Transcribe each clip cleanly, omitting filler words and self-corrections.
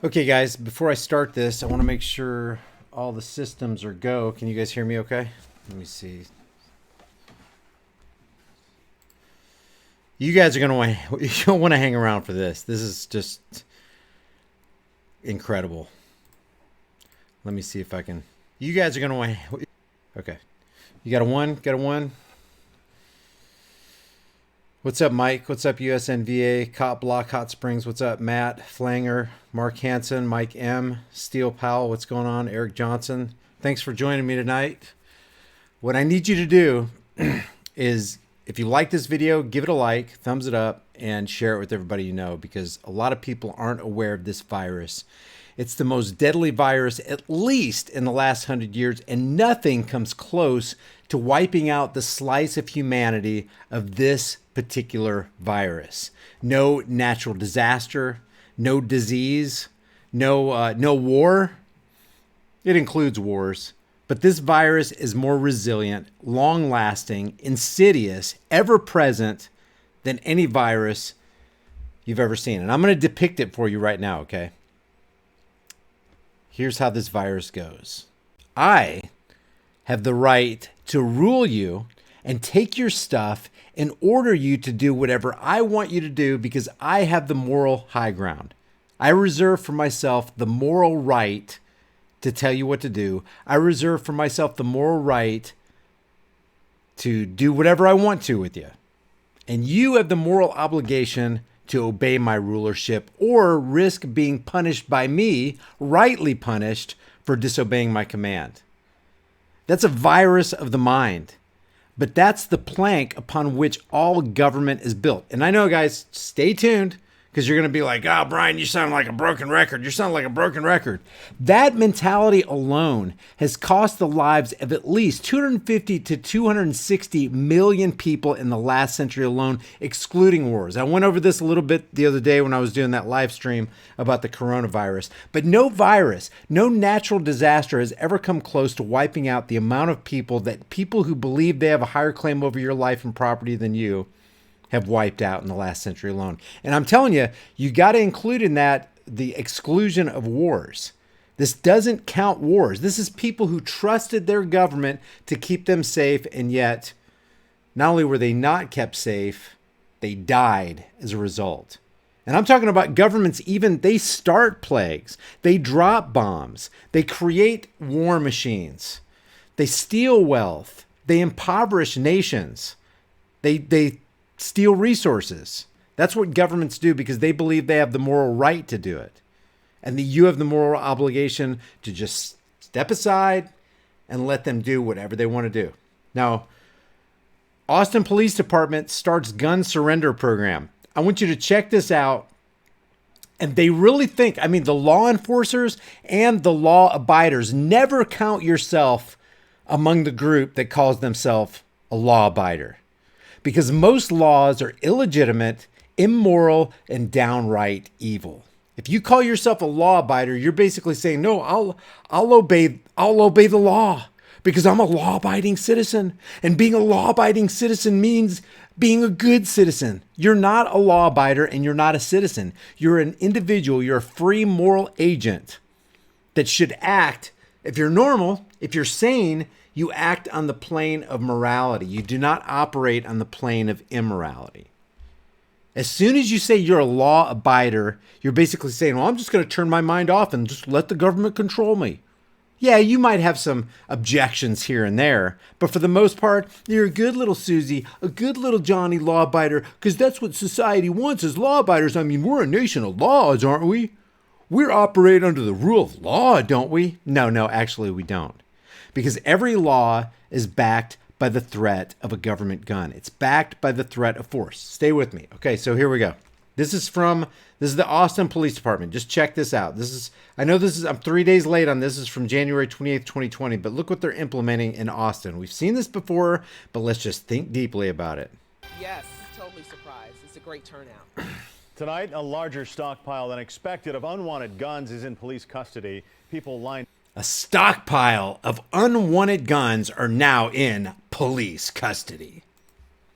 Okay, guys, before I start this, I want to make sure all the systems are go. Can you guys hear me okay? Let me see. You guys are going to want, you don't want to hang around for this. This is just incredible. Let me see if I can. You guys are going to want, okay. You got a one? Got a one? What's up, Mike? What's up, USNVA? Cop Block, Hot Springs. What's up, Matt Flanger, Mark Hansen, Mike M, Steele Powell. What's going on? Eric Johnson. Thanks for joining me tonight. What I need you to do is, if you like this video, give it a like, thumbs it up, and share it with everybody you know, because a lot of people aren't aware of this virus. It's the most deadly virus, at least in the last 100 years, and nothing comes close to wiping out the slice of humanity of this particular virus. No natural disaster, no disease, no war. It includes wars. But this virus is more resilient, long-lasting, insidious, ever-present than any virus you've ever seen. And I'm going to depict it for you right now, okay? Here's how this virus goes. I have the right to rule you and take your stuff and order you to do whatever I want you to do because I have the moral high ground. I reserve for myself the moral right to tell you what to do. I reserve for myself the moral right to do whatever I want to with you. And you have the moral obligation to obey my rulership or risk being punished by me, rightly punished, for disobeying my command. That's a virus of the mind. But that's the plank upon which all government is built. And I know, guys, stay tuned, because you're going to be like, oh, Brian, you sound like a broken record. You sound like a broken record. That mentality alone has cost the lives of at least 250 to 260 million people in the last century alone, excluding wars. I went over this a little bit the other day when I was doing that live stream about the coronavirus. But no virus, no natural disaster has ever come close to wiping out the amount of people that people who believe they have a higher claim over your life and property than you have wiped out in the last century alone. And I'm telling you, you got to include in that the exclusion of wars. This doesn't count wars. This is people who trusted their government to keep them safe, and yet not only were they not kept safe, they died as a result. And I'm talking about governments, even they start plagues, they drop bombs, they create war machines, they steal wealth, they impoverish nations, they steal resources. That's what governments do because they believe they have the moral right to do it. And you have the moral obligation to just step aside and let them do whatever they want to do. Now, Austin Police Department starts gun surrender program. I want you to check this out. And they really think, I mean, the law enforcers and the law abiders, never count yourself among the group that calls themselves a law abider. Because most laws are illegitimate, immoral, and downright evil. If you call yourself a law abider, you're basically saying, no, I'll obey the law because I'm a law-abiding citizen. And being a law-abiding citizen means being a good citizen. You're not a law abider and you're not a citizen. You're an individual. You're a free moral agent that should act. If you're normal, if you're sane, you act on the plane of morality. You do not operate on the plane of immorality. As soon as you say you're a law abider, you're basically saying, well, I'm just going to turn my mind off and just let the government control me. Yeah, you might have some objections here and there, but for the most part, you're a good little Susie, a good little Johnny law abider, because that's what society wants as law abiders. I mean, we're a nation of laws, aren't we? We operate under the rule of law, don't we? No, actually we don't. Because every law is backed by the threat of a government gun. It's backed by the threat of force. Stay with me. Okay, so here we go. This is the Austin Police Department. Just check this out. I'm 3 days late on this. This is from January 28th, 2020, but look what they're implementing in Austin. We've seen this before, but let's just think deeply about it. Yes, totally surprised. It's a great turnout. Tonight, a larger stockpile than expected of unwanted guns is in police custody. People lined A stockpile of unwanted guns are now in police custody.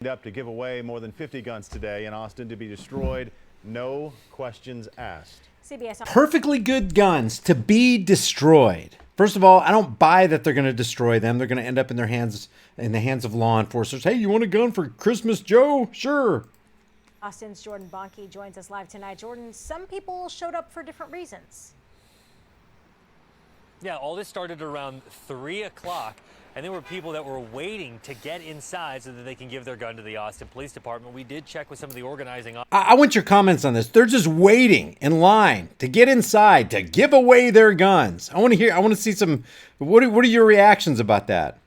up to give away more than 50 guns today in Austin to be destroyed. No questions asked. CBS. Perfectly good guns to be destroyed. First of all, I don't buy that they're going to destroy them. They're going to end up in their hands, in the hands of law enforcers. Hey, you want a gun for Christmas, Joe? Sure. Austin's Jordan Bonke joins us live tonight. Jordan, some people showed up for different reasons. Yeah, all this started around 3 o'clock, and there were people that were waiting to get inside so that they can give their gun to the Austin Police Department. We did check with some of the organizing. I want your comments on this. They're just waiting in line to get inside to give away their guns. I want to see some. What are your reactions about that?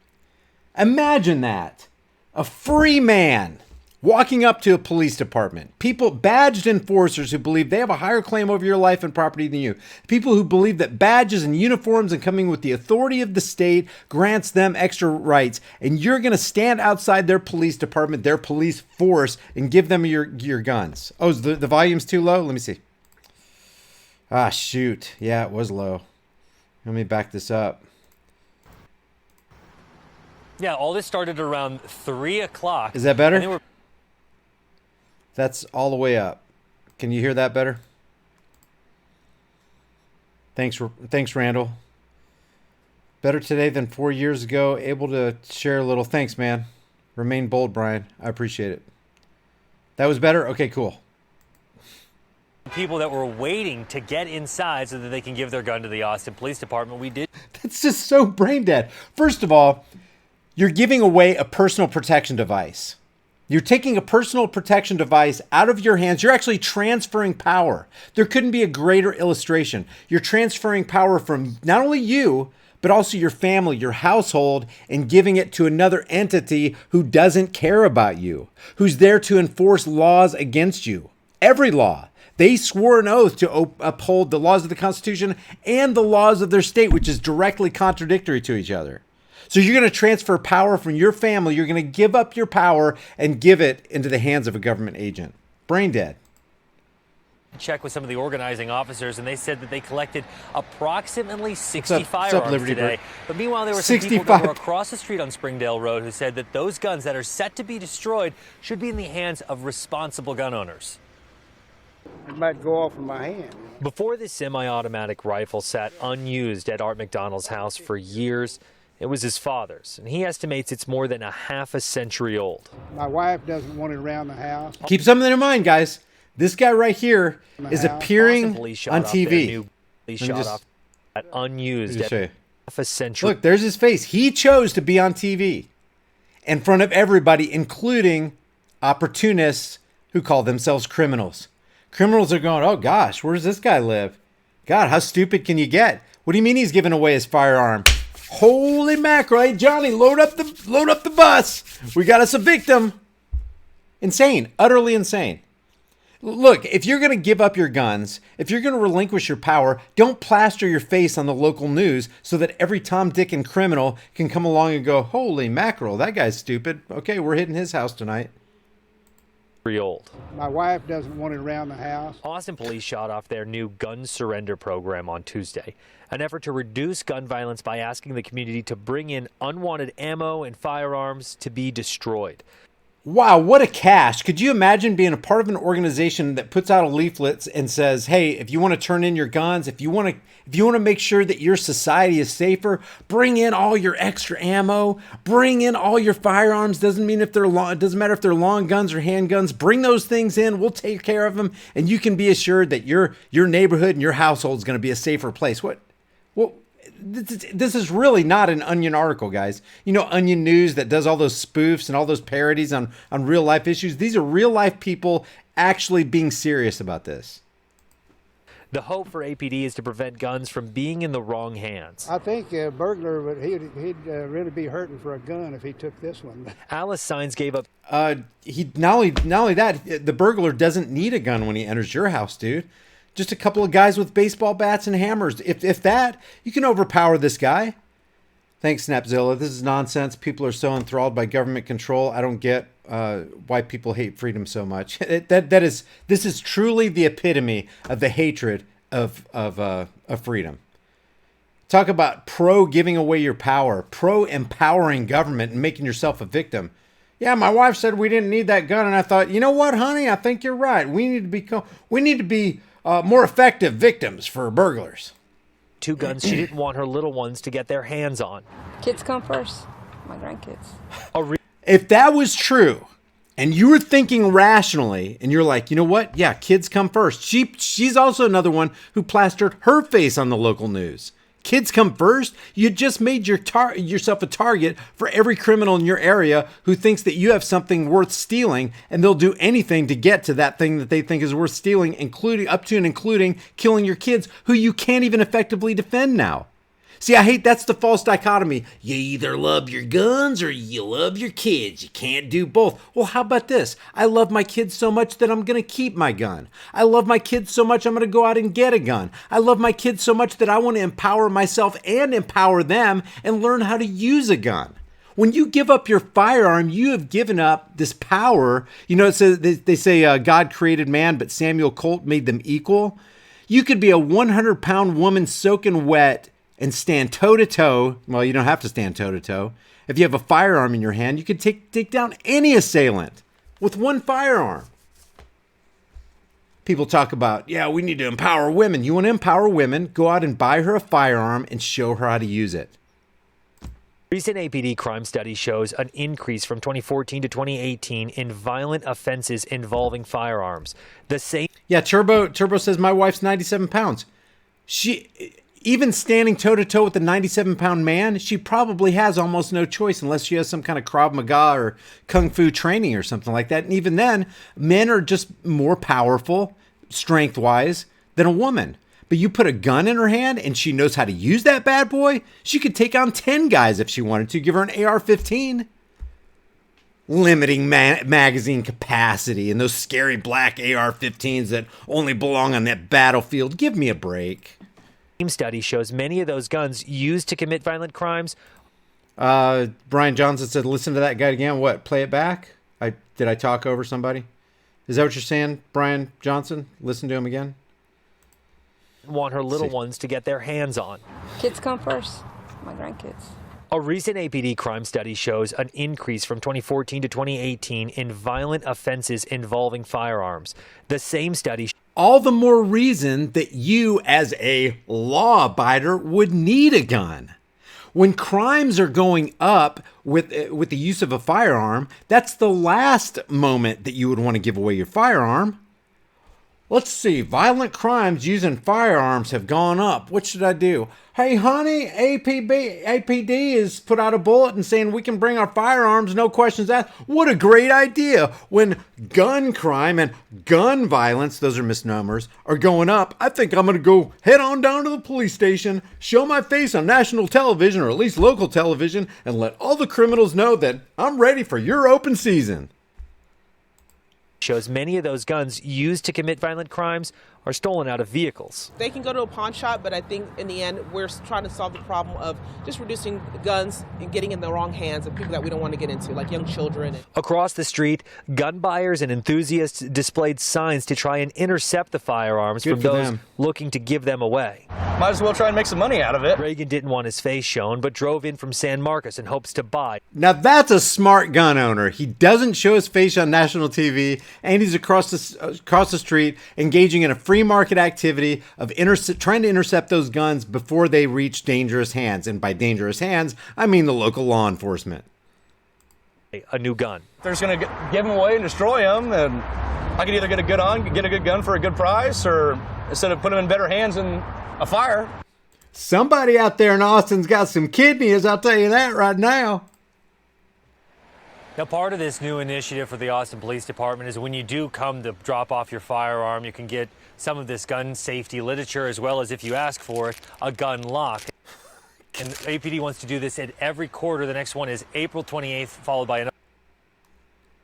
Imagine that. A free man walking up to a police department. People, badged enforcers who believe they have a higher claim over your life and property than you. People who believe that badges and uniforms and coming with the authority of the state grants them extra rights. And you're going to stand outside their police department, their police force, and give them your guns. Oh, is the volume's too low? Let me see. Ah, shoot. Yeah, it was low. Let me back this up. Yeah, all this started around 3 o'clock. Is that better? That's all the way up. Can you hear that better? Thanks, Randall. Better today than 4 years ago. Able to share a little. Thanks, man. Remain bold, Brian. I appreciate it. That was better? Okay, cool. People that were waiting to get inside so that they can give their gun to the Austin Police Department. We did. That's just so brain dead. First of all, you're giving away a personal protection device. You're taking a personal protection device out of your hands. You're actually transferring power. There couldn't be a greater illustration. You're transferring power from not only you, but also your family, your household, and giving it to another entity who doesn't care about you, who's there to enforce laws against you. Every law. They swore an oath to uphold the laws of the Constitution and the laws of their state, which is directly contradictory to each other. So you're going to transfer power from your family. You're going to give up your power and give it into the hands of a government agent. Brain dead. Check with some of the organizing officers, and they said that they collected approximately 60 firearms today. But meanwhile, there were some people that were across the street on Springdale Road who said that those guns that are set to be destroyed should be in the hands of responsible gun owners. It might go off in my hand. Before this semi-automatic rifle sat unused at Art McDonald's house for years, it was his father's, and he estimates it's more than a half a century old. My wife doesn't want it around the house. Keep something in mind, guys. This guy right here is appearing on TV. Shot off at unused at half a century. Look, there's his face. He chose to be on TV in front of everybody, including opportunists who call themselves criminals. Criminals are going, oh gosh, where does this guy live? God, how stupid can you get? What do you mean he's giving away his firearm? Holy mackerel. Hey, Johnny, load up the bus. We got us a victim. Insane. Utterly insane. Look, if you're going to give up your guns, if you're going to relinquish your power, don't plaster your face on the local news so that every Tom, Dick, and criminal can come along and go, holy mackerel, that guy's stupid. Okay, we're hitting his house tonight. Old. My wife doesn't want it around the house. Austin police shot off their new gun surrender program on Tuesday, an effort to reduce gun violence by asking the community to bring in unwanted ammo and firearms to be destroyed. Wow, what a cash. Could you imagine being a part of an organization that puts out a leaflet and says, hey, if you want to turn in your guns, if you want to make sure that your society is safer, bring in all your extra ammo, bring in all your firearms. Doesn't matter if they're long guns or handguns. Bring those things in. We'll take care of them. And you can be assured that your neighborhood and your household is going to be a safer place. This is really not an Onion article, guys. You know, Onion News that does all those spoofs and all those parodies on real life issues. These are real life people actually being serious about this. The hope for APD is to prevent guns from being in the wrong hands. I think a burglar, he'd really be hurting for a gun if he took this one. Alice Signs gave up. He not only that, the burglar doesn't need a gun when he enters your house, dude. Just a couple of guys with baseball bats and hammers. If that, you can overpower this guy. Thanks, Snapzilla. This is nonsense. People are so enthralled by government control. I don't get why people hate freedom so much. This is truly the epitome of the hatred of freedom. Talk about pro giving away your power, pro empowering government and making yourself a victim. Yeah, my wife said we didn't need that gun, and I thought, you know what, honey? I think you're right. We need to be more effective victims for burglars. 2 guns she didn't want her little ones to get their hands on. Kids come first. My grandkids. If that was true, and you were thinking rationally, and you're like, you know what? Yeah, kids come first. She's also another one who plastered her face on the local news. Kids come first? You just made yourself a target for every criminal in your area who thinks that you have something worth stealing, and they'll do anything to get to that thing that they think is worth stealing, including up to and including killing your kids, who you can't even effectively defend now. See, I hate that's the false dichotomy. You either love your guns or you love your kids. You can't do both. Well, how about this? I love my kids so much that I'm going to keep my gun. I love my kids so much I'm going to go out and get a gun. I love my kids so much that I want to empower myself and empower them and learn how to use a gun. When you give up your firearm, you have given up this power. You know, it says, they say God created man, but Samuel Colt made them equal. You could be a 100-pound woman soaking wet and stand toe-to-toe. Well, you don't have to stand toe-to-toe. If you have a firearm in your hand, you can take down any assailant with one firearm. People talk about, yeah, we need to empower women. You want to empower women? Go out and buy her a firearm and show her how to use it. Recent APD crime study shows an increase from 2014 to 2018 in violent offenses involving firearms. The same. Yeah, Turbo says my wife's 97 pounds. Even standing toe-to-toe with a 97-pound man, she probably has almost no choice unless she has some kind of Krav Maga or Kung Fu training or something like that. And even then, men are just more powerful, strength-wise, than a woman. But you put a gun in her hand and she knows how to use that bad boy, she could take on 10 guys if she wanted to. Give her an AR-15. Limiting magazine capacity and those scary black AR-15s that only belong on that battlefield. Give me a break. Study shows many of those guns used to commit violent crimes. Brian Johnson said, listen to that guy again. What? Play it back? Did I talk over somebody? Is that what you're saying, Brian Johnson? Listen to him again. Want her little ones to get their hands on. Kids come first. My grandkids. A recent APD crime study shows an increase from 2014 to 2018 in violent offenses involving firearms. The same study. All the more reason that you, as a law abider, would need a gun. When crimes are going up with the use of a firearm, that's the last moment that you would want to give away your firearm. Let's see, violent crimes using firearms have gone up. What should I do? Hey, honey, APD has put out a bulletin saying we can bring our firearms, no questions asked. What a great idea. When gun crime and gun violence, those are misnomers, are going up, I think I'm going to go head on down to the police station, show my face on national television or at least local television, and let all the criminals know that I'm ready for your open season. Shows many of those guns used to commit violent crimes are stolen out of vehicles. They can go to a pawn shop, but I think in the end, we're trying to solve the problem of just reducing guns and getting in the wrong hands of people that we don't want to get into, like young children. Across the street, gun buyers and enthusiasts displayed signs to try and intercept the firearms from those looking to give them away. Might as well try and make some money out of it. Reagan didn't want his face shown, but drove in from San Marcos in hopes to buy. Now that's a smart gun owner. He doesn't show his face on national TV, and he's across the street engaging in a free market activity of trying to intercept those guns before they reach dangerous hands. And by dangerous hands, I mean the local law enforcement. A new gun. If they're just going to give them away and destroy them, then I could either get a good gun for a good price, or instead of putting them in better hands than a fire. Somebody out there in Austin's got some kidneys, I'll tell you that right now. Now, part of this new initiative for the Austin Police Department is when you do come to drop off your firearm, you can get some of this gun safety literature, as well as, if you ask for it, a gun lock. And APD wants to do this at every quarter. The next one is April 28th, followed by another.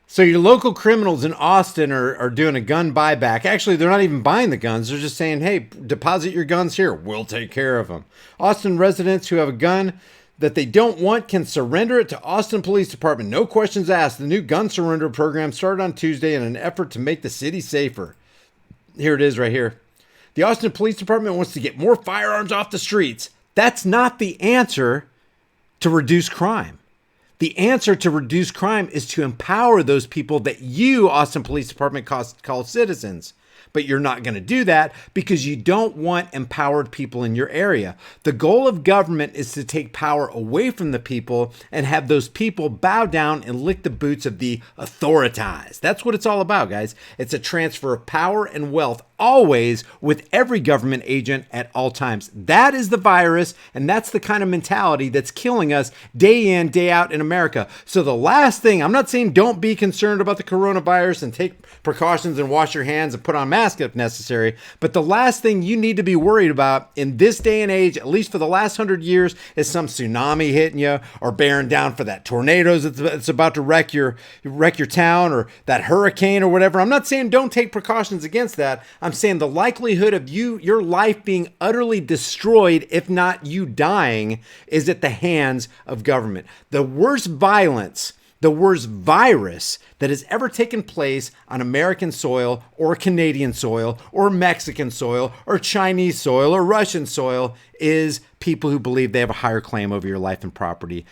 So your local criminals in Austin are doing a gun buyback. Actually, they're not even buying the guns. They're just saying, hey, deposit your guns here. We'll take care of them. Austin residents who have a gun that they don't want can surrender it to Austin Police Department. No questions asked. The new gun surrender program started on Tuesday in an effort to make the city safer. Here it is right here. The Austin Police Department wants to get more firearms off the streets. That's not the answer to reduce crime. The answer to reduce crime is to empower those people that you, Austin Police Department, call citizens. but you're not going to do that because you don't want empowered people in your area. The goal of government is to take power away from the people and have those people bow down and lick the boots of the authorities. That's what it's all about, guys. It's a transfer of power and wealth, always with every government agent at all times. That is the virus, and that's the kind of mentality that's killing us day in, day out in America. So the last thing, I'm not saying don't be concerned about the coronavirus and take precautions and wash your hands and put on masks if necessary, but the last thing you need to be worried about in this day and age, at least for the last 100 years, is some tsunami hitting you or bearing down for that tornado that's about to wreck your town, or that hurricane or whatever. I'm not saying don't take precautions against that. I'm saying the likelihood of your life being utterly destroyed, if not you dying, is at the hands of government. The worst violence, the worst virus that has ever taken place on American soil or Canadian soil or Mexican soil or Chinese soil or Russian soil is people who believe they have a higher claim over your life and property.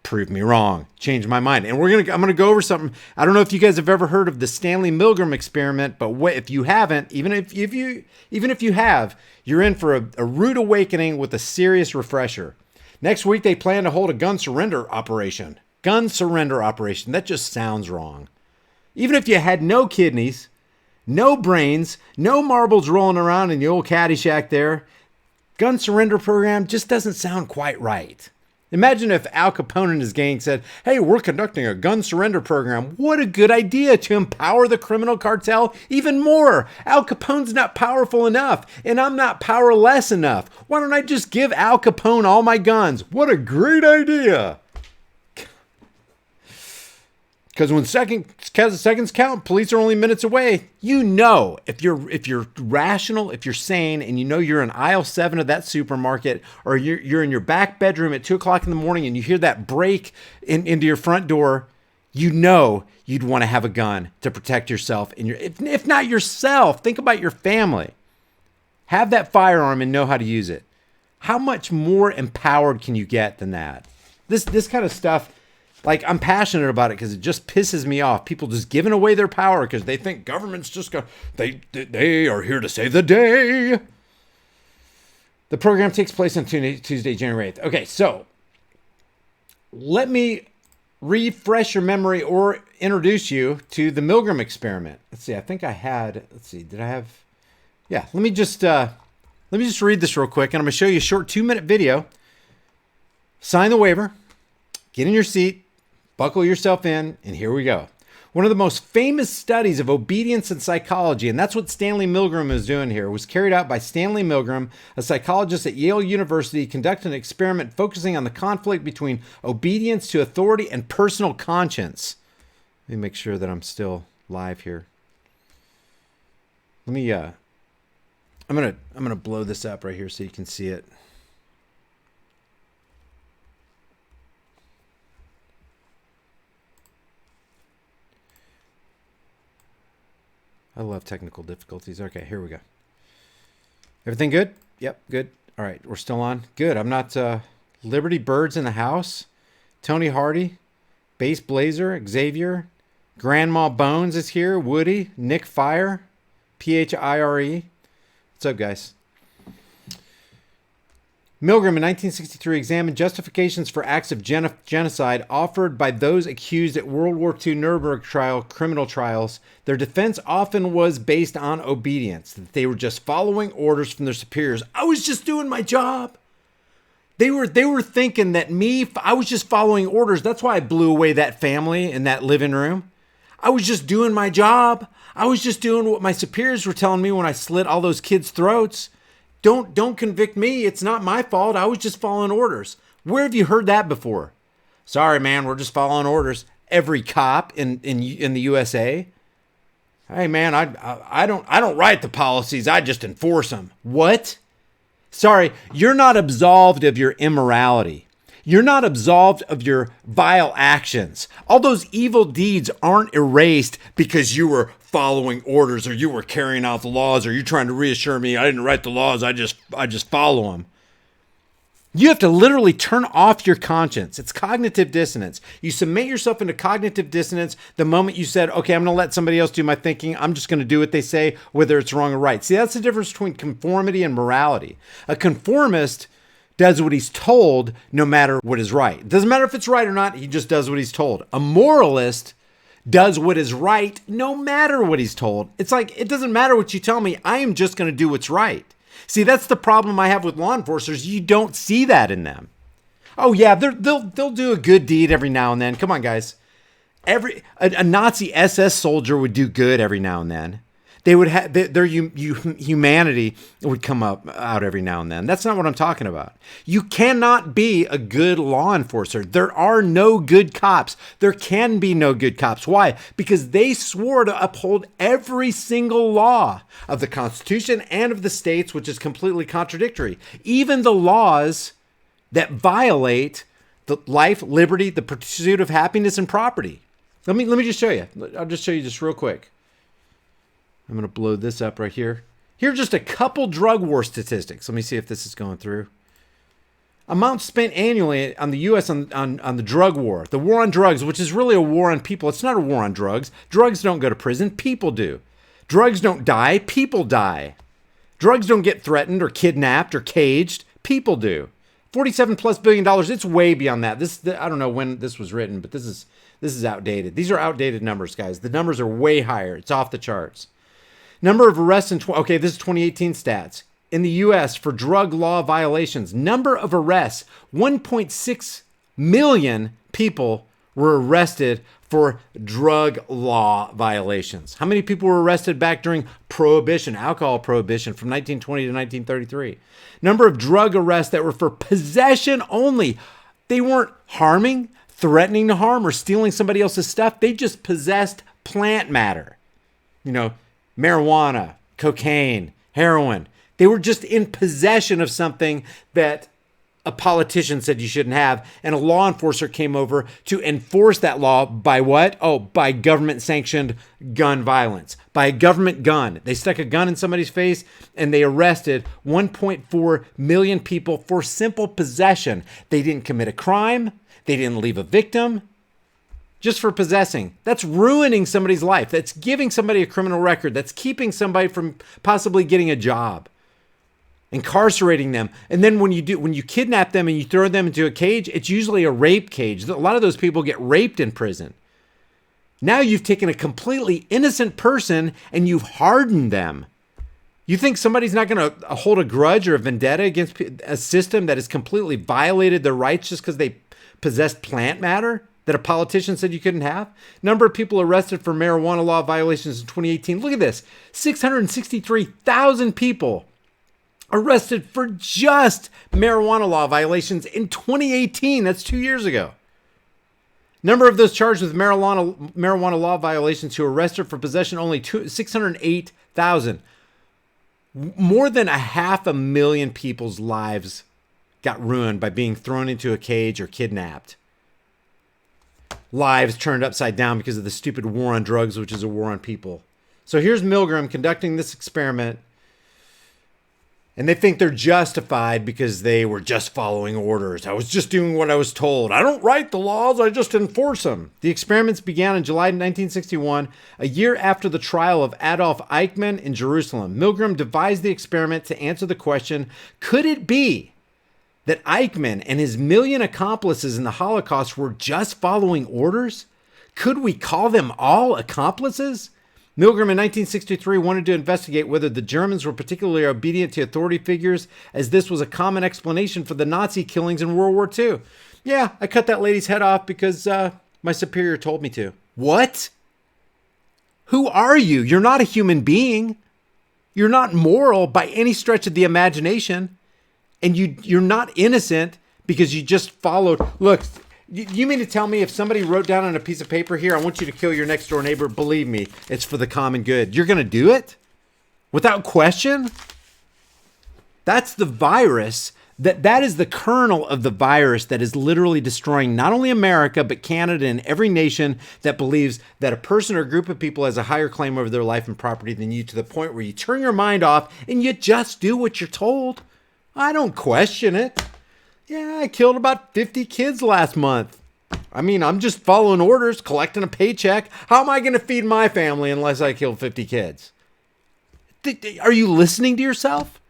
Prove me wrong. Change my mind. And I'm going to go over something. I don't know if you guys have ever heard of the Stanley Milgram experiment, but if you haven't, even if you have, you're in for a rude awakening with a serious refresher. Next week, they plan to hold a gun surrender operation. Gun surrender operation. That just sounds wrong. Even if you had no kidneys, no brains, no marbles rolling around in the old Caddyshack there, gun surrender program just doesn't sound quite right. Imagine if Al Capone and his gang said, hey, we're conducting a gun surrender program. What a good idea to empower the criminal cartel even more. Al Capone's not powerful enough, and I'm not powerless enough. Why don't I just give Al Capone all my guns? What a great idea. Because when seconds count, police are only minutes away. You know, if you're rational, if you're sane, and you know you're in aisle 7 of that supermarket, or you're in your back bedroom at 2 o'clock in the morning and you hear that break into your front door, you know you'd want to have a gun to protect yourself. And if not yourself, think about your family. Have that firearm and know how to use it. How much more empowered can you get than that? This kind of stuff. Like, I'm passionate about it because it just pisses me off. People just giving away their power because they think government's just going to, they are here to save the day. The program takes place on Tuesday, January 8th. Okay, so let me refresh your memory or introduce you to the Milgram experiment. Let's see, I think I had, did I have, yeah, let me just read this real quick, and I'm going to show you a short 2-minute video. Sign the waiver, get in your seat, buckle yourself in, and here we go. One of the most famous studies of obedience in psychology, and that's what Stanley Milgram is doing here, was carried out by Stanley Milgram, a psychologist at Yale University, conducted an experiment focusing on the conflict between obedience to authority and personal conscience. Let me make sure that I'm still live here. Let me, I'm gonna blow this up right here so you can see it. I love technical difficulties. Okay, here we go. Everything good? Yep, good. All right, we're still on. Good. I'm not Liberty Bird's in the house. Tony Hardy, Bass Blazer, Xavier, Grandma Bones is here. Woody, Nick Fire, Phire. What's up, guys? Milgram in 1963 examined justifications for acts of genocide offered by those accused at World War II Nuremberg criminal trials. Their defense often was based on obedience, that they were just following orders from their superiors. I was just doing my job. They were thinking that I was just following orders. That's why I blew away that family in that living room. I was just doing my job. I was just doing what my superiors were telling me when I slit all those kids' throats. Don't convict me. It's not my fault. I was just following orders. Where have you heard that before? Sorry, man, we're just following orders. Every cop in the USA. Hey, man, I don't write the policies. I just enforce them. What? Sorry, you're not absolved of your immorality. You're not absolved of your vile actions. All those evil deeds aren't erased because you were following orders, or you were carrying out the laws, or you're trying to reassure me I didn't write the laws, I just follow them. You have to literally turn off your conscience. It's cognitive dissonance. You submit yourself into cognitive dissonance the moment you said, okay, I'm going to let somebody else do my thinking. I'm just going to do what they say, whether it's wrong or right. See, that's the difference between conformity and morality. A conformist does what he's told no matter what is right. It doesn't matter if it's right or not. He just does what he's told. A moralist does what is right no matter what he's told. It's like, it doesn't matter what you tell me. I am just going to do what's right. See, that's the problem I have with law enforcers. You don't see that in them. Oh yeah, they'll do a good deed every now and then. Come on, guys. A Nazi SS soldier would do good every now and then. They would have their humanity would come out every now and then. That's not what I'm talking about. You cannot be a good law enforcer. There are no good cops. There can be no good cops. Why? Because they swore to uphold every single law of the Constitution and of the states, which is completely contradictory. Even the laws that violate the life, liberty, the pursuit of happiness and property. Let me just show you. I'll just show you just real quick. I'm going to blow this up right here. Here are just a couple drug war statistics. Let me see if this is going through. Amounts spent annually on the U.S. on the drug war. The war on drugs, which is really a war on people. It's not a war on drugs. Drugs don't go to prison. People do. Drugs don't die. People die. Drugs don't get threatened or kidnapped or caged. People do. $47+ billion. It's way beyond that. I don't know when this was written, but this is outdated. These are outdated numbers, guys. The numbers are way higher. It's off the charts. Number of arrests this is 2018 stats. In the U.S. for drug law violations, number of arrests, 1.6 million people were arrested for drug law violations. How many people were arrested back during Prohibition, alcohol prohibition from 1920 to 1933? Number of drug arrests that were for possession only. They weren't harming, threatening to harm, or stealing somebody else's stuff. They just possessed plant matter. Marijuana, cocaine, heroin. They were just in possession of something that a politician said you shouldn't have, and a law enforcer came over to enforce that law by what? Oh, by government-sanctioned gun violence. By a government gun. They stuck a gun in somebody's face, and they arrested 1.4 million people for simple possession. They didn't commit a crime. They didn't leave a victim. Just for possessing. That's ruining somebody's life. That's giving somebody a criminal record. That's keeping somebody from possibly getting a job. Incarcerating them. And then when you kidnap them and you throw them into a cage, it's usually a rape cage. A lot of those people get raped in prison. Now you've taken a completely innocent person and you've hardened them. You think somebody's not going to hold a grudge or a vendetta against a system that has completely violated their rights just because they possessed plant matter that a politician said you couldn't have? Number of people arrested for marijuana law violations in 2018. Look at this. 663,000 people arrested for just marijuana law violations in 2018. That's 2 years ago. Number of those charged with marijuana law violations who were arrested for possession only 608,000. More than 500,000 people's lives got ruined by being thrown into a cage or kidnapped. Lives turned upside down because of the stupid war on drugs, which is a war on people. So here's Milgram conducting this experiment, and they think they're justified because they were just following orders. I was just doing what I was told. I don't write the laws, I just enforce them. The experiments began in July 1961, a year after the trial of Adolf Eichmann in Jerusalem. Milgram devised the experiment to answer the question, could it be that Eichmann and his million accomplices in the Holocaust were just following orders? Could we call them all accomplices? Milgram in 1963 wanted to investigate whether the Germans were particularly obedient to authority figures, as this was a common explanation for the Nazi killings in World War II. Yeah, I cut that lady's head off because my superior told me to. What? Who are you? You're not a human being. You're not moral by any stretch of the imagination. And you're not innocent because you just followed. Look, you mean to tell me if somebody wrote down on a piece of paper here, I want you to kill your next door neighbor, believe me, it's for the common good. You're going to do it? Without question? That's the virus. That is the kernel of the virus that is literally destroying not only America, but Canada and every nation that believes that a person or a group of people has a higher claim over their life and property than you, to the point where you turn your mind off and you just do what you're told. I don't question it. Yeah, I killed about 50 kids last month. I mean, I'm just following orders, collecting a paycheck. How am I going to feed my family unless I kill 50 kids? Are you listening to yourself?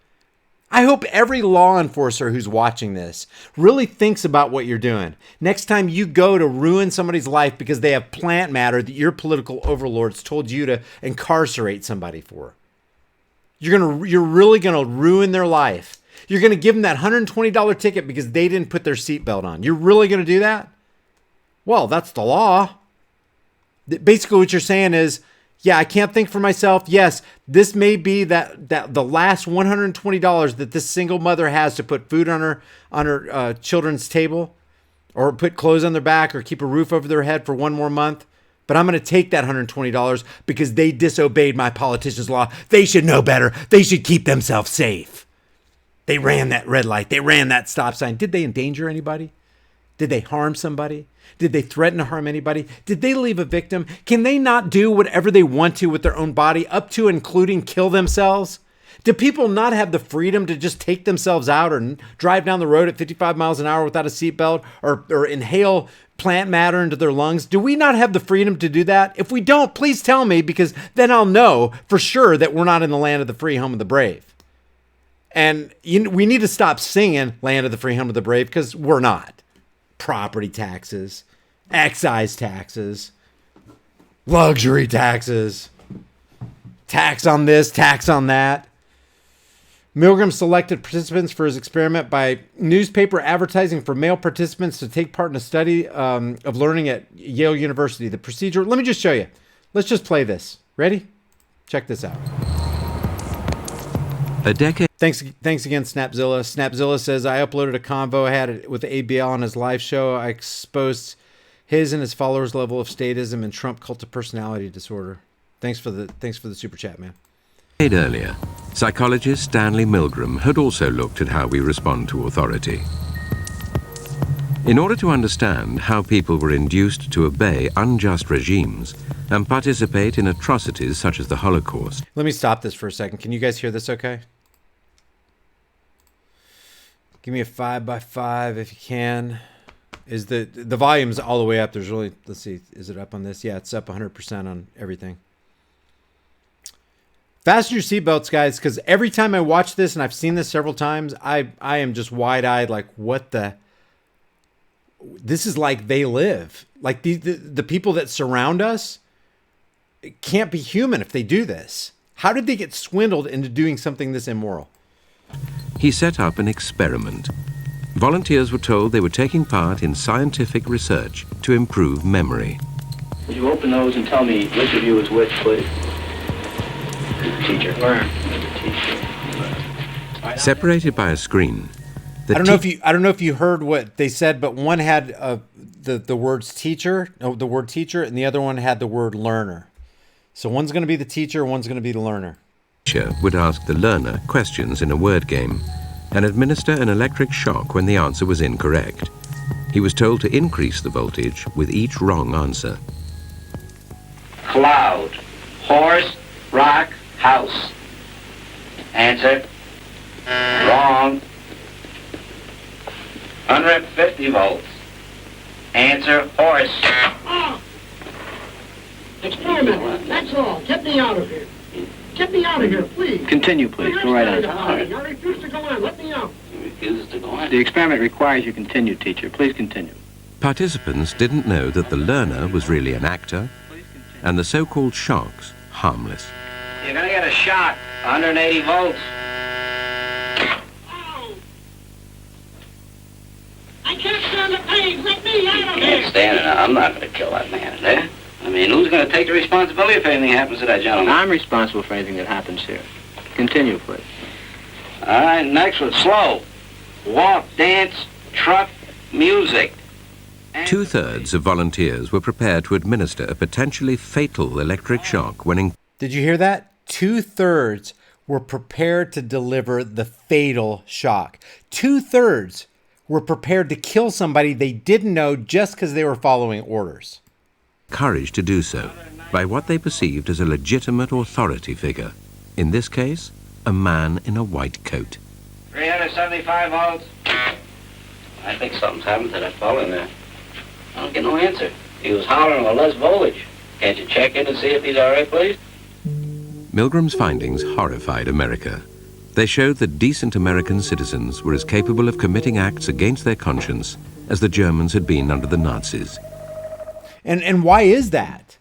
I hope every law enforcer who's watching this really thinks about what you're doing. Next time you go to ruin somebody's life because they have plant matter that your political overlords told you to incarcerate somebody for. You're really going to ruin their life. You're going to give them that $120 ticket because they didn't put their seatbelt on. You're really going to do that? Well, that's the law. Basically what you're saying is, yeah, I can't think for myself. Yes, this may be that the last $120 that this single mother has to put food on her children's table, or put clothes on their back, or keep a roof over their head for one more month. But I'm going to take that $120 because they disobeyed my politician's law. They should know better. They should keep themselves safe. They ran that red light. They ran that stop sign. Did they endanger anybody? Did they harm somebody? Did they threaten to harm anybody? Did they leave a victim? Can they not do whatever they want to with their own body, up to including kill themselves? Do people not have the freedom to just take themselves out or drive down the road at 55 miles an hour without a seatbelt, or inhale plant matter into their lungs? Do we not have the freedom to do that? If we don't, please tell me, because then I'll know for sure that we're not in the land of the free, home of the brave. And we need to stop singing land of the free, home of the brave, because we're not. Property taxes, excise taxes, luxury taxes, tax on this, tax on that. Milgram selected participants for his experiment by newspaper advertising for male participants to take part in a study of learning at Yale University. The procedure, let me just show you. Let's just play this. Ready? Check this out. A decade. Thanks again, Snapzilla. Snapzilla says, I uploaded a convo I had with ABL on his live show. I exposed his and his followers' level of statism and Trump cult of personality disorder. Thanks for the super chat, man. A decade earlier, psychologist Stanley Milgram had also looked at how we respond to authority. In order to understand how people were induced to obey unjust regimes and participate in atrocities such as the Holocaust. Let me stop this for a second. Can you guys hear this okay? Give me a 5x5 if you can. Is the volume's all the way up? There's really, let's see, is it up on this? Yeah, it's up 100% on everything. Fasten your seatbelts, guys, because every time I watch this, and I've seen this several times, I am just wide-eyed, like, what the? This is like they live. Like the people that surround us, it can't be human if they do this. How did they get swindled into doing something this immoral? He set up an experiment. Volunteers were told they were taking part in scientific research to improve memory. Would you open those and tell me which of you is which, please? Teacher. Where? Teacher. Separated by a screen. I don't know if you heard what they said, but one had the words teacher, the word teacher, and the other one had the word learner. So one's going to be the teacher, one's going to be the learner. Teacher would ask the learner questions in a word game and administer an electric shock when the answer was incorrect. He was told to increase the voltage with each wrong answer. Cloud, horse, rock, house. Answer. Wrong. 150 volts. Answer, horse. Oh. Experiment, that's all. Get me out of here. Get me out of here, please. Continue, please. Go right on. I refuse to go on. Let me out. He refuses to go on. The experiment requires you continue, teacher. Please continue. Participants didn't know that the learner was really an actor and the so-called shocks harmless. You're going to get a shock. 180 volts. Oh. I can't stand the pain. Let me out of here. Can't stand it. I'm not going to kill that man there. I mean, who's going to take the responsibility if anything happens to that gentleman? I'm responsible for anything that happens here. Continue, please. All right, next one. Slow. Walk, dance, truck, music. Two-thirds of volunteers were prepared to administer a potentially fatal electric shock when Did you hear that? Two-thirds were prepared to deliver the fatal shock. Two-thirds were prepared to kill somebody they didn't know just because they were following orders. Courage to do so by what they perceived as a legitimate authority figure. In this case, a man in a white coat. 375 volts. I think something's happened to that fellow in there. I don't get no answer. He was hollering with less voltage. Can't you check in and see if he's all right, please? Milgram's findings horrified America. They showed that decent American citizens were as capable of committing acts against their conscience as the Germans had been under the Nazis. And why is that?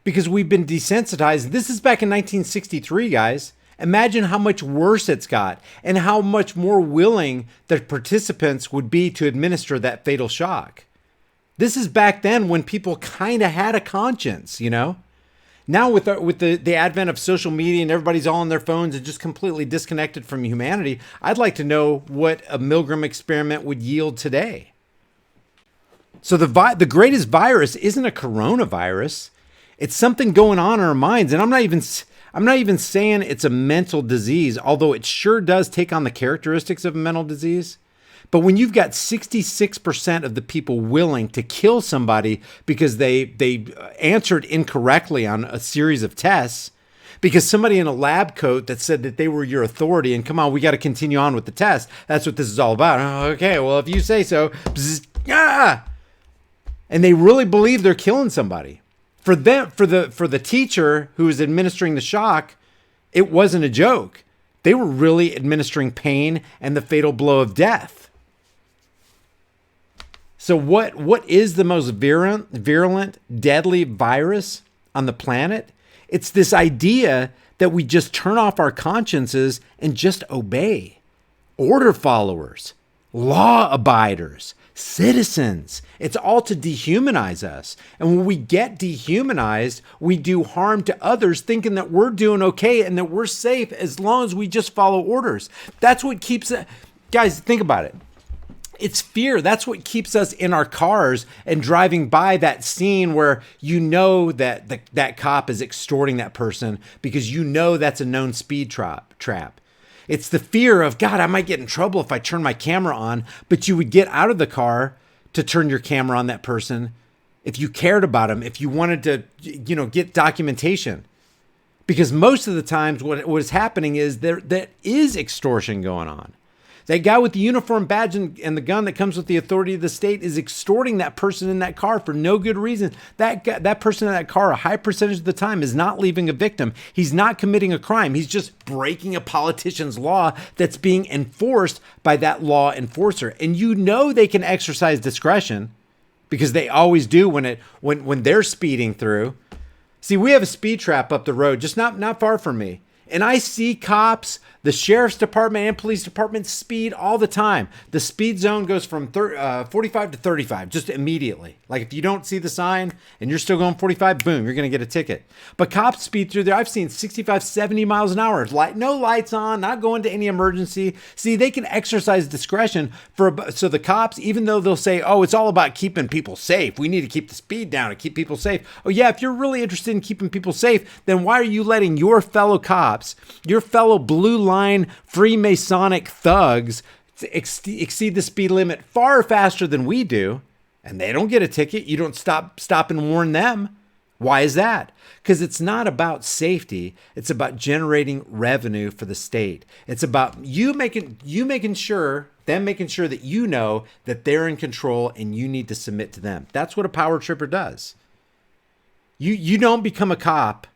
Because we've been desensitized. This is back in 1963, guys. Imagine how much worse it's got and how much more willing the participants would be to administer that fatal shock. This is back then when people kind of had a conscience, you know? Now with the advent of social media and everybody's all on their phones and just completely disconnected from humanity, I'd like to know what a Milgram experiment would yield today. So the greatest virus isn't a coronavirus. It's something going on in our minds. And I'm not even saying it's a mental disease, although it sure does take on the characteristics of a mental disease. But when you've got 66% of the people willing to kill somebody because they answered incorrectly on a series of tests, because somebody in a lab coat that said that they were your authority and come on, we got to continue on with the test. That's what this is all about. Okay, well, if you say so, and they really believe they're killing somebody. For the teacher who was administering the shock, it wasn't a joke. They were really administering pain and the fatal blow of death. So what is the most virulent, deadly virus on the planet? It's this idea that we just turn off our consciences and just obey. Order followers, law abiders, citizens. It's all to dehumanize us. And when we get dehumanized, we do harm to others thinking that we're doing okay and that we're safe as long as we just follow orders. That's what keeps it. Guys, think about it. It's fear. That's what keeps us in our cars and driving by that scene where you know that that cop is extorting that person because you know that's a known speed trap. It's the fear of, God, I might get in trouble if I turn my camera on, but you would get out of the car to turn your camera on that person if you cared about him, if you wanted to, get documentation. Because most of the times what is happening is there is extortion going on. That guy with the uniform badge and the gun that comes with the authority of the state is extorting that person in that car for no good reason. That person in that car, a high percentage of the time, is not leaving a victim. He's not committing a crime. He's just breaking a politician's law that's being enforced by that law enforcer. And you know they can exercise discretion because they always do when they're speeding through. See, we have a speed trap up the road, just not far from me. And I see cops, the sheriff's department and police department speed all the time. The speed zone goes from 45 to 35 just immediately. Like if you don't see the sign and you're still going 45, boom, you're going to get a ticket. But cops speed through there. I've seen 65, 70 miles an hour. No lights on, not going to any emergency. See, they can exercise discretion so the cops, even though they'll say, oh, it's all about keeping people safe. We need to keep the speed down and keep people safe. Oh yeah, if you're really interested in keeping people safe, then why are you letting your fellow cops, your fellow blue line Freemasonic thugs exceed the speed limit far faster than we do, and they don't get a ticket? You don't stop and warn them. Why is that? Because it's not about safety. It's about generating revenue for the state. It's about you making sure that you know that they're in control and you need to submit to them. That's what a power tripper does. You don't become a cop.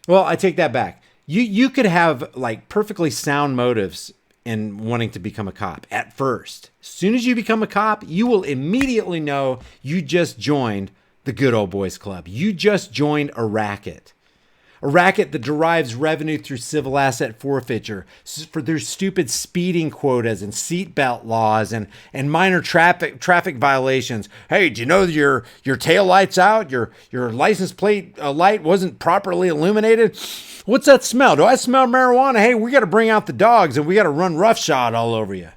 Well, I take that back. You could have like perfectly sound motives in wanting to become a cop at first. As soon as you become a cop, you will immediately know you just joined the good old boys club. You just joined a racket that derives revenue through civil asset forfeiture for their stupid speeding quotas and seatbelt laws and minor traffic violations. Hey, do you know your tail light's out? Your license plate light wasn't properly illuminated? What's that smell? Do I smell marijuana? Hey, we got to bring out the dogs and we got to run roughshod all over you.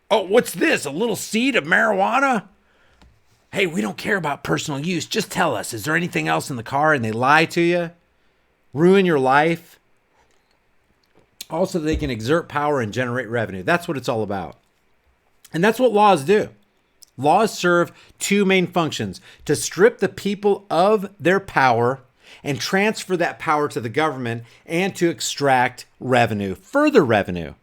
Oh, what's this? A little seed of marijuana? Hey, we don't care about personal use. Just tell us, is there anything else in the car? And they lie to you, ruin your life. Also, they can exert power and generate revenue. That's what it's all about. And that's what laws do. Laws serve two main functions: to strip the people of their power and transfer that power to the government, and to extract revenue, further revenue.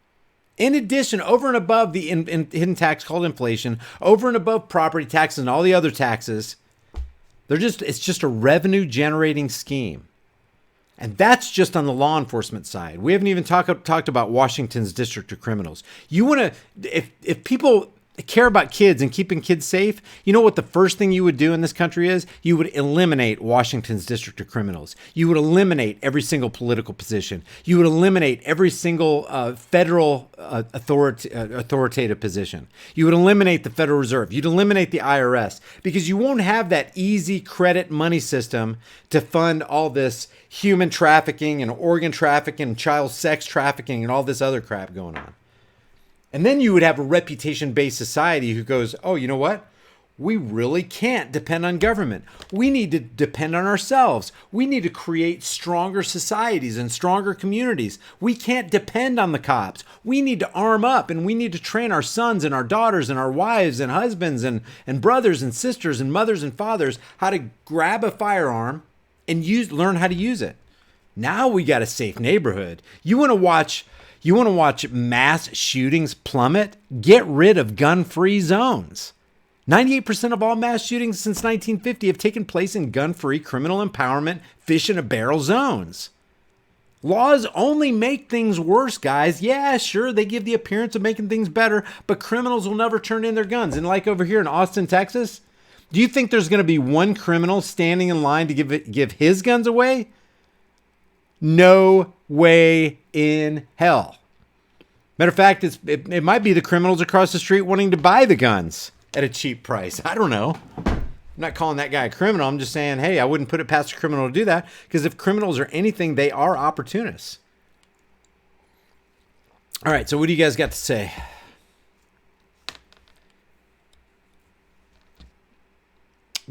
In addition, over and above the hidden tax called inflation, over and above property taxes and all the other taxes, it's just a revenue generating scheme. And that's just on the law enforcement side. We haven't even talked about Washington's District of Criminals. You want to, if people care about kids and keeping kids safe, you know what the first thing you would do in this country is? You would eliminate Washington's District of Criminals. You would eliminate every single political position. You would eliminate every single federal authoritative position. You would eliminate the Federal Reserve. You'd eliminate the IRS, because you won't have that easy credit money system to fund all this human trafficking and organ trafficking and child sex trafficking and all this other crap going on. And then you would have a reputation-based society who goes, oh, you know what? We really can't depend on government. We need to depend on ourselves. We need to create stronger societies and stronger communities. We can't depend on the cops. We need to arm up, and we need to train our sons and our daughters and our wives and husbands and brothers and sisters and mothers and fathers how to grab a firearm and learn how to use it. Now we got a safe neighborhood. You want to watch mass shootings plummet? Get rid of gun-free zones. 98% of all mass shootings since 1950 have taken place in gun-free criminal empowerment, fish-in-a-barrel zones. Laws only make things worse, guys. Yeah, sure, they give the appearance of making things better, but criminals will never turn in their guns. And like over here in Austin, Texas, do you think there's going to be one criminal standing in line to give his guns away? No way in hell. Matter of fact, it might be the criminals across the street wanting to buy the guns at a cheap price. I don't know. I'm not calling that guy a criminal. I'm just saying, hey, I wouldn't put it past a criminal to do that, because if criminals are anything, they are opportunists. All right, so what do you guys got to say?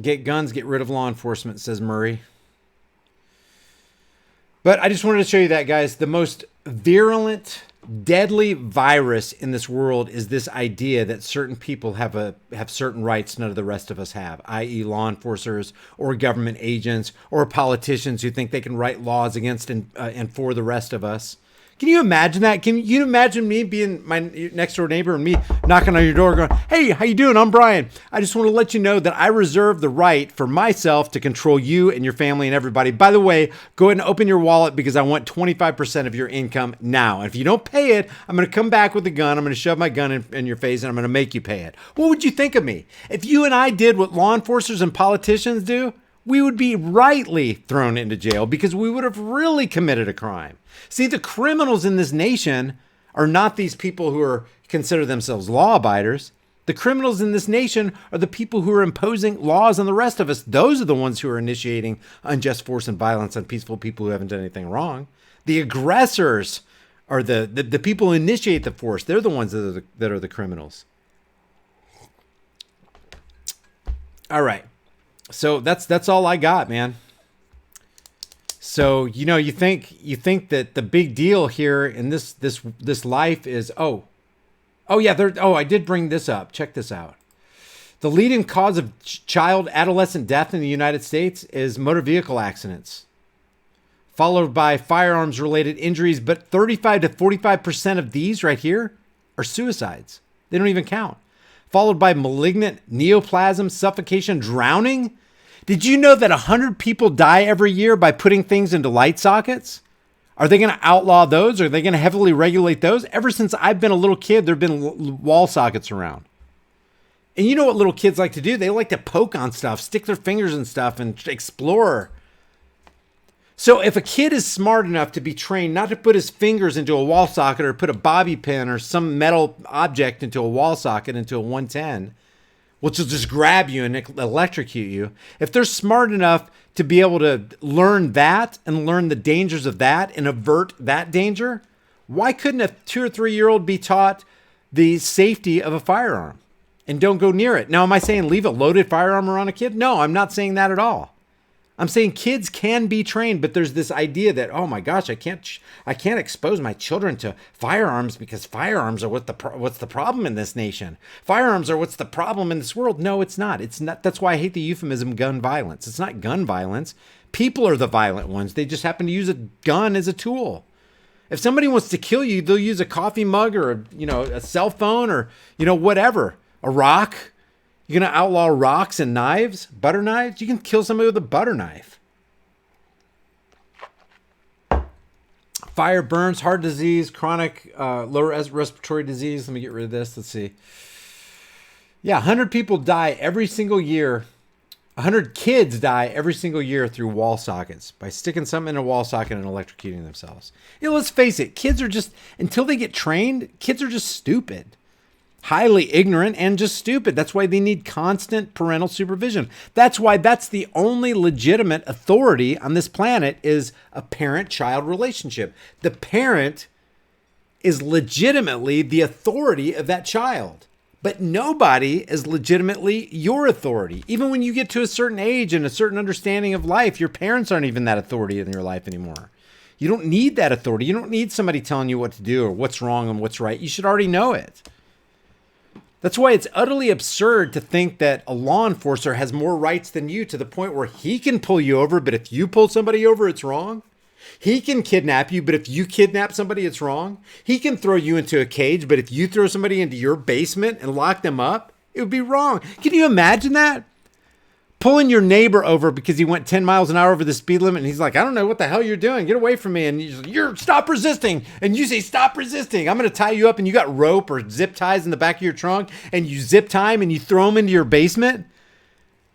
Get guns, get rid of law enforcement, says Murray. But I just wanted to show you that, guys. The most virulent, deadly virus in this world is this idea that certain people have certain rights none of the rest of us have, i.e. law enforcers or government agents or politicians who think they can write laws against and for the rest of us. Can you imagine that? Can you imagine me being my next door neighbor and me knocking on your door going, hey, how you doing? I'm Brian. I just want to let you know that I reserve the right for myself to control you and your family and everybody. By the way, go ahead and open your wallet because I want 25% of your income now. And if you don't pay it, I'm going to come back with a gun. I'm going to shove my gun in your face and I'm going to make you pay it. What would you think of me? If you and I did what law enforcers and politicians do, we would be rightly thrown into jail because we would have really committed a crime. See, the criminals in this nation are not these people who consider themselves law abiders. The criminals in this nation are the people who are imposing laws on the rest of us. Those are the ones who are initiating unjust force and violence on peaceful people who haven't done anything wrong. The aggressors are the people who initiate the force. They're the ones that are the criminals. All right. So that's all I got, man. So, you think that the big deal here in this life is, I did bring this up. Check this out. The leading cause of child adolescent death in the United States is motor vehicle accidents, followed by firearms related injuries. But 35 to 45% of these right here are suicides. They don't even count. Followed by malignant neoplasm, suffocation, drowning. Did you know that 100 people die every year by putting things into light sockets? Are they going to outlaw those? Are they going to heavily regulate those? Ever since I've been a little kid, there have been wall sockets around. And you know what little kids like to do? They like to poke on stuff, stick their fingers in stuff, and explore. So if a kid is smart enough to be trained not to put his fingers into a wall socket or put a bobby pin or some metal object into a wall socket, into a 110, which will just grab you and electrocute you. If they're smart enough to be able to learn that and learn the dangers of that and avert that danger, why couldn't a 2 or 3 year old be taught the safety of a firearm and don't go near it? Now, am I saying leave a loaded firearm around a kid? No, I'm not saying that at all. I'm saying kids can be trained, but there's this idea that, oh my gosh, I can't expose my children to firearms because firearms are what's the problem in this nation. Firearms are what's the problem in this world. No, it's not. It's not. That's why I hate the euphemism gun violence. It's not gun violence. People are the violent ones. They just happen to use a gun as a tool. If somebody wants to kill you, they'll use a coffee mug or a cell phone or whatever, a rock. You're gonna outlaw rocks and knives, butter knives. You can kill somebody with a butter knife. Fire, burns, heart disease, chronic lower respiratory disease. Let me get rid of this. Let's see. Yeah, 100 people die every single year. 100 kids die every single year through wall sockets by sticking something in a wall socket and electrocuting themselves. Let's face it, kids are just, until they get trained, kids are just stupid. Highly ignorant and just stupid. That's why they need constant parental supervision. That's why that's the only legitimate authority on this planet is a parent-child relationship. The parent is legitimately the authority of that child. But nobody is legitimately your authority. Even when you get to a certain age and a certain understanding of life, your parents aren't even that authority in your life anymore. You don't need that authority. You don't need somebody telling you what to do or what's wrong and what's right. You should already know it. That's why it's utterly absurd to think that a law enforcer has more rights than you to the point where he can pull you over, but if you pull somebody over, it's wrong. He can kidnap you, but if you kidnap somebody, it's wrong. He can throw you into a cage, but if you throw somebody into your basement and lock them up, it would be wrong. Can you imagine that? Pulling your neighbor over because he went 10 miles an hour over the speed limit, and he's like, I don't know what the hell you're doing. Get away from me. And you're stop resisting. And you say, stop resisting. I'm going to tie you up, and you got rope or zip ties in the back of your trunk, and you zip tie him, and you throw him into your basement.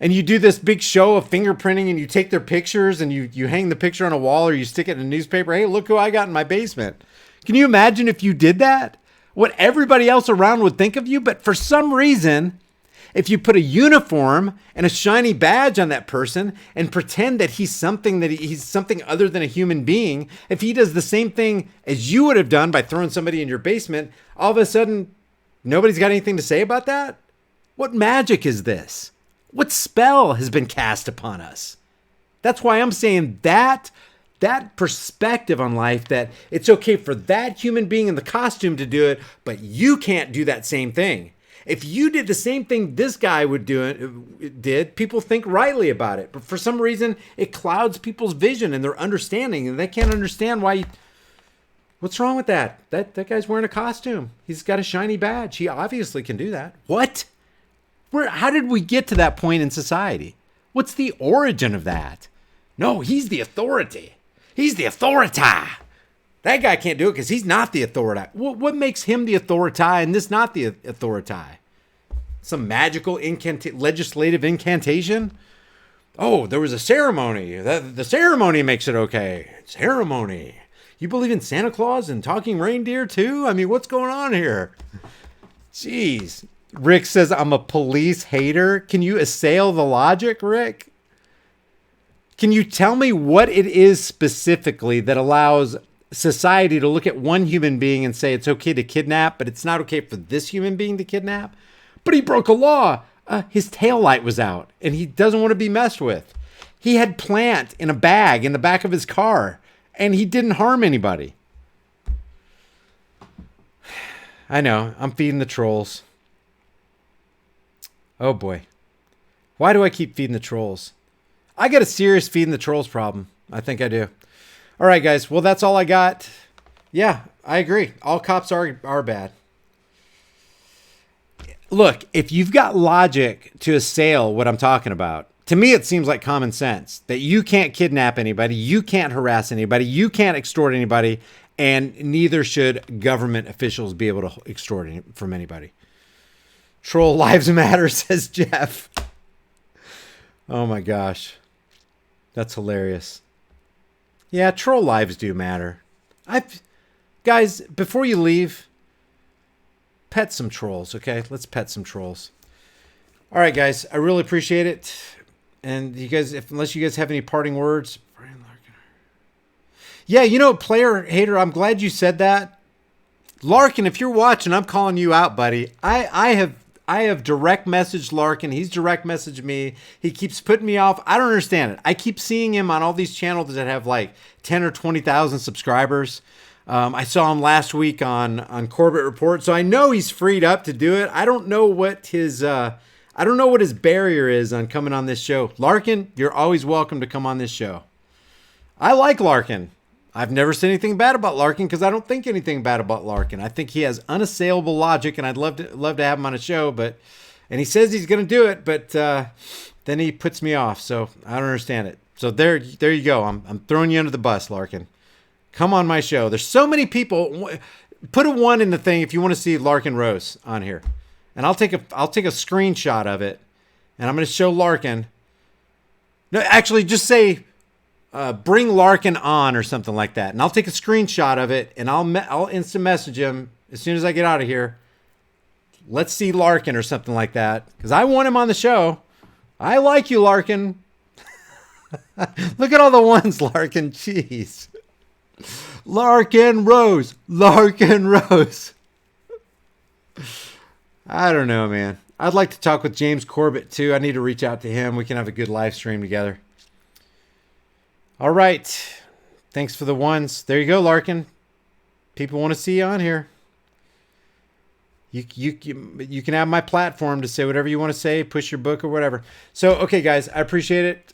And you do this big show of fingerprinting and you take their pictures and you hang the picture on a wall or you stick it in a newspaper. Hey, look who I got in my basement. Can you imagine if you did that? What everybody else around would think of you? But for some reason, if you put a uniform and a shiny badge on that person and pretend that he's something other than a human being, if he does the same thing as you would have done by throwing somebody in your basement, all of a sudden, nobody's got anything to say about that? What magic is this? What spell has been cast upon us? That's why I'm saying that perspective on life, that it's okay for that human being in the costume to do it, but you can't do that same thing. If you did the same thing this guy did, people think rightly about it. But for some reason, it clouds people's vision and their understanding, and they can't understand why. What's wrong with that? That guy's wearing a costume. He's got a shiny badge. He obviously can do that. What? How did we get to that point in society? What's the origin of that? No, he's the authority. He's the authority. That guy can't do it because he's not the authority. What makes him the authority and this not the authority? Some magical legislative incantation? Oh, there was a ceremony. The ceremony makes it okay. Ceremony. You believe in Santa Claus and talking reindeer too? I mean, what's going on here? Jeez. Rick says, I'm a police hater. Can you assail the logic, Rick? Can you tell me what it is specifically that allows society to look at one human being and say it's okay to kidnap, but it's not okay for this human being to kidnap? But he broke a law. His taillight was out, and he doesn't want to be messed with. He had plant in a bag in the back of his car, and he didn't harm anybody. I know, I'm feeding the trolls. Oh boy. Why do I keep feeding the trolls? I got a serious feeding the trolls problem. I think I do. All right, guys. Well, that's all I got. Yeah, I agree. All cops are bad. Look, if you've got logic to assail what I'm talking about, to me it seems like common sense that you can't kidnap anybody, you can't harass anybody, you can't extort anybody, and neither should government officials be able to extort from anybody. Troll lives matter, says Jeff. Oh my gosh. That's hilarious. Yeah, troll lives do matter. Guys, before you leave, pet some trolls, okay? Let's pet some trolls. All right, guys, I really appreciate it. And you guys, unless you guys have any parting words. Yeah, player hater, I'm glad you said that. Larkin, if you're watching, I'm calling you out, buddy. I have direct messaged Larkin. He's direct messaged me. He keeps putting me off. I don't understand it. I keep seeing him on all these channels that have like 10 or 20,000 subscribers. I saw him last week on Corbett Report, so I know he's freed up to do it. I don't know what his barrier is on coming on this show. Larkin, you're always welcome to come on this show. I like Larkin. I've never said anything bad about Larkin because I don't think anything bad about Larkin. I think he has unassailable logic, and I'd love to have him on a show. And he says he's going to do it, but then he puts me off. So I don't understand it. So there you go. I'm throwing you under the bus, Larkin. Come on my show. There's so many people. Put a 1 in the thing if you want to see Larkin Rose on here, and I'll take a screenshot of it, and I'm going to show Larkin. No, actually, just say. Bring Larkin on or something like that. And I'll take a screenshot of it and I'll instant message him as soon as I get out of here. Let's see Larkin or something like that. Because I want him on the show. I like you, Larkin. Look at all the ones, Larkin. Jeez. Larkin Rose. Larkin Rose. I don't know, man. I'd like to talk with James Corbett too. I need to reach out to him. We can have a good live stream together. All right. Thanks for the ones. There you go, Larkin. People want to see you on here. You can have my platform to say whatever you want to say, push your book or whatever. So, okay, guys, I appreciate it.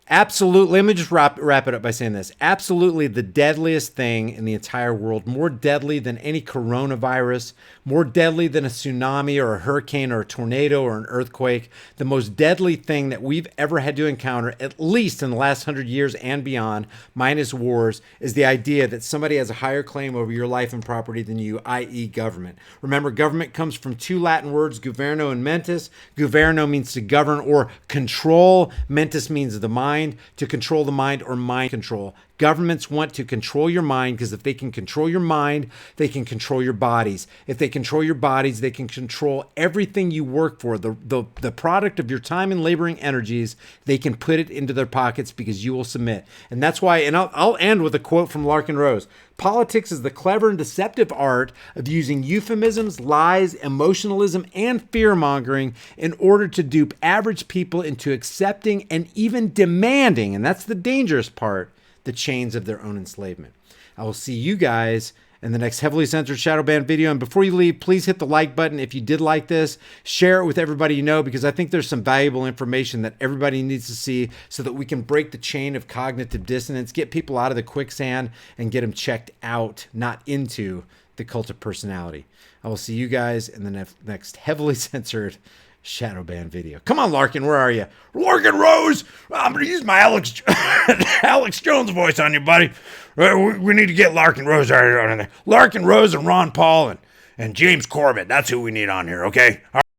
Absolutely. Let me just wrap it up by saying this. Absolutely the deadliest thing in the entire world, more deadly than any coronavirus, more deadly than a tsunami or a hurricane or a tornado or an earthquake. The most deadly thing that we've ever had to encounter, at least in the last 100 years and beyond, minus wars, is the idea that somebody has a higher claim over your life and property than you, i.e. government. Remember, government comes from 2 Latin words, governo and mentis. Governo means to govern or control. Mentis means the mind. To control the mind or mind control. Governments want to control your mind because if they can control your mind, they can control your bodies. If they control your bodies, they can control everything you work for. The product of your time and laboring energies, they can put it into their pockets because you will submit. And that's why, and I'll end with a quote from Larkin Rose. Politics is the clever and deceptive art of using euphemisms, lies, emotionalism, and fear-mongering in order to dupe average people into accepting and even demanding, and that's the dangerous part, the chains of their own enslavement. I will see you guys in the next heavily censored shadow ban video. And before you leave, please hit the like button. If you did like this, share it with everybody you know, because I think there's some valuable information that everybody needs to see so that we can break the chain of cognitive dissonance, get people out of the quicksand and get them checked out, not into the cult of personality. I will see you guys in the next heavily censored shadow ban video. Come on, Larkin, where are you? Larkin Rose! I'm going to use my Alex Jones voice on you, buddy. We need to get Larkin Rose out of there. Larkin Rose and Ron Paul and James Corbett. That's who we need on here, okay?